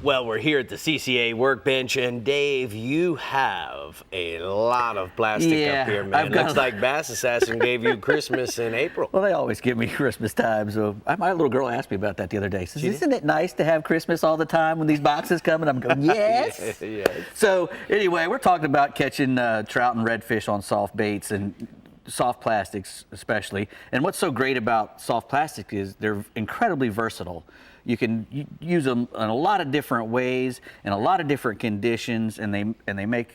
Well, we're here at the CCA workbench, and Dave, you have a lot of plastic up here, man. Looks like Bass Assassin gave you Christmas in April. Well, they always give me Christmas time. So my little girl asked me about that the other day. Says, "Isn't it nice to have Christmas all the time when these boxes come?" And I'm going, "Yes." Yes. So anyway, we're talking about catching trout and redfish on soft baits and soft plastics especially. And what's so great about soft plastic is they're incredibly versatile. You can use them in a lot of different ways, in a lot of different conditions, and they make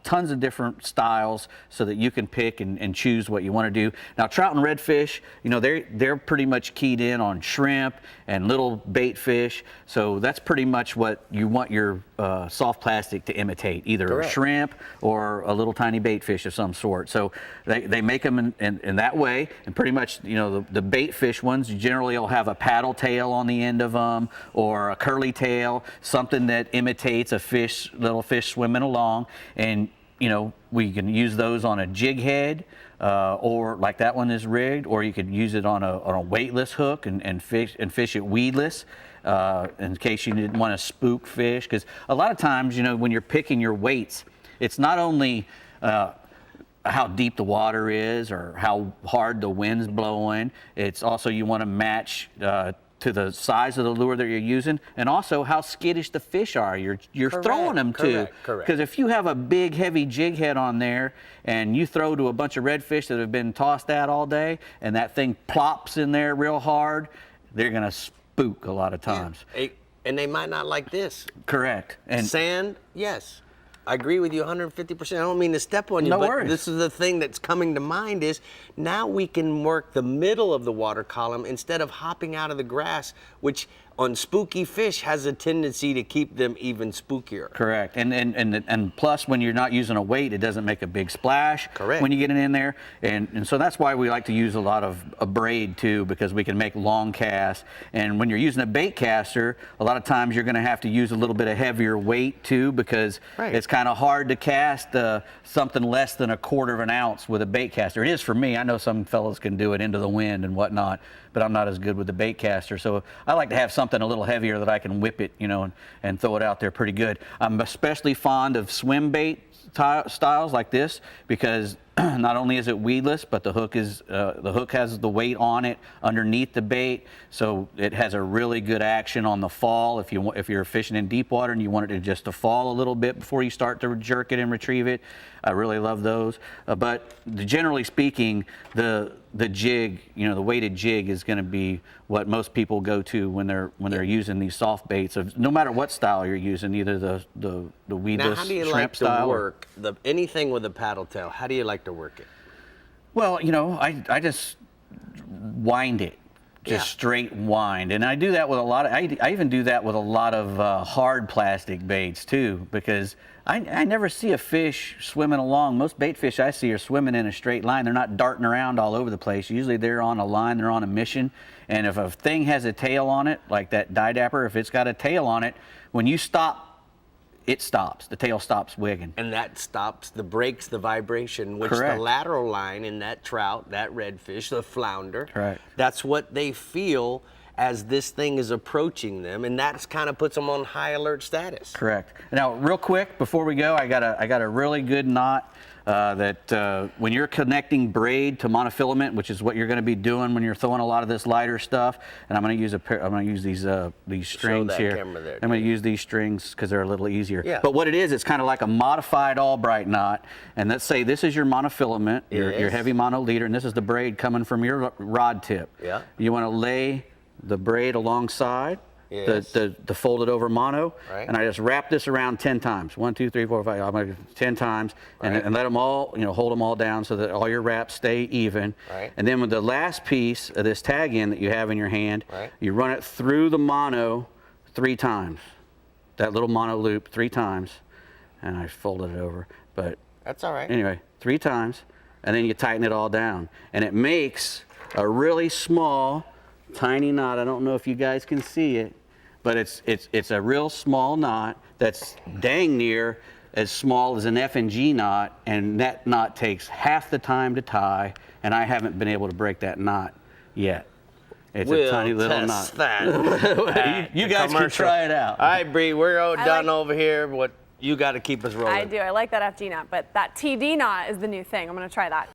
tons of different styles so that you can pick and choose what you want to do. Now, trout and redfish, they're pretty much keyed in on shrimp and little bait fish. So that's pretty much what you want your soft plastic to imitate, either Correct. a shrimp or a little tiny bait fish of some sort. So they make them in that way, and pretty much the bait fish ones generally will have a paddle tail on the end of them or a curly tail, something that imitates a little fish swimming along. And we can use those on a jig head, or like that one is rigged, or you could use it on a weightless hook and fish it weedless, in case you didn't want to spook fish. Because a lot of times, when you're picking your weights, it's not only how deep the water is or how hard the wind's blowing. It's also you want to match to the size of the lure that you're using, and also how skittish the fish are you're throwing them to. Correct. Because if you have a big heavy jig head on there and you throw to a bunch of redfish that have been tossed out all day and that thing plops in there real hard, they're gonna spook a lot of times. Yeah. And they might not like this. Correct. And sand, yes. I agree with you 150%. I don't mean to step on you, No but worries. This is the thing that's coming to mind is now we can work the middle of the water column instead of hopping out of the grass, which on spooky fish has a tendency to keep them even spookier. Correct. And plus, when you're not using a weight, it doesn't make a big splash. Correct. When you get it in there. And so that's why we like to use a lot of a braid too, because we can make long casts. And when you're using a bait caster, a lot of times you're going to have to use a little bit of heavier weight too, because Right. it's kind of hard to cast something less than 1/4 of an ounce with a bait caster. It is for me. I know some fellas can do it into the wind and whatnot, but I'm not as good with the bait caster. So I like to have something a little heavier that I can whip it, and throw it out there pretty good. I'm especially fond of swim bait styles like this because not only is it weedless, but the hook has the weight on it underneath the bait, so it has a really good action on the fall. If you're fishing in deep water and you want it to fall a little bit before you start to jerk it and retrieve it, I really love those. But generally speaking, the jig, the weighted jig is going to be what most people go to when they're using these soft baits. No matter what style you're using, either the weedless Now, how do you shrimp like style. to work anything with a paddle tail? How do you like to work it? Well, I just wind it, straight wind, and I do that with a lot of. I even do that with a lot of hard plastic baits too, because I never see a fish swimming along. Most bait fish I see are swimming in a straight line. They're not darting around all over the place. Usually they're on a line. They're on a mission. And if a thing has a tail on it, like that didapper, if it's got a tail on it, when you stop, it stops. The tail stops wigging. And that breaks the vibration, which Correct. the lateral line in that trout, that redfish, the flounder, Right. That's what they feel as this thing is approaching them, and that's kind of puts them on high alert status. Correct. Now, real quick before we go, I got a really good knot that when you're connecting braid to monofilament, which is what you're going to be doing when you're throwing a lot of this lighter stuff. And I'm going to use these strings that here. camera there, I'm going Dave. to use these strings because they're a little easier. Yeah. But what it is, it's kind of like a modified Albright knot. And let's say this is your monofilament, your Yes. heavy mono leader, and this is the braid coming from your rod tip. Yeah. You want to lay the braid alongside. Yes. The folded over mono, Right. and I just wrap this around 10 times. 1, 2, 3, 4, 5. I'm going to 10 times, Right. and let them all, hold them all down so that all your wraps stay even. Right. And then with the last piece of this tag end that you have in your hand, Right. you run it through the mono 3 times. That little mono loop 3 times, and I folded it over. But That's all right. anyway, 3 times, and then you tighten it all down, and it makes a really small, tiny knot. I don't know if you guys can see it, but it's a real small knot that's dang near as small as an F&G knot, and that knot takes half the time to tie, and I haven't been able to break that knot yet. It's We'll a tiny little test knot. that. You guys can try it out. All right, Bree, we're all done like- over here. What you got to keep us rolling. I do. I like that FG knot, but that TD knot is the new thing. I'm going to try that.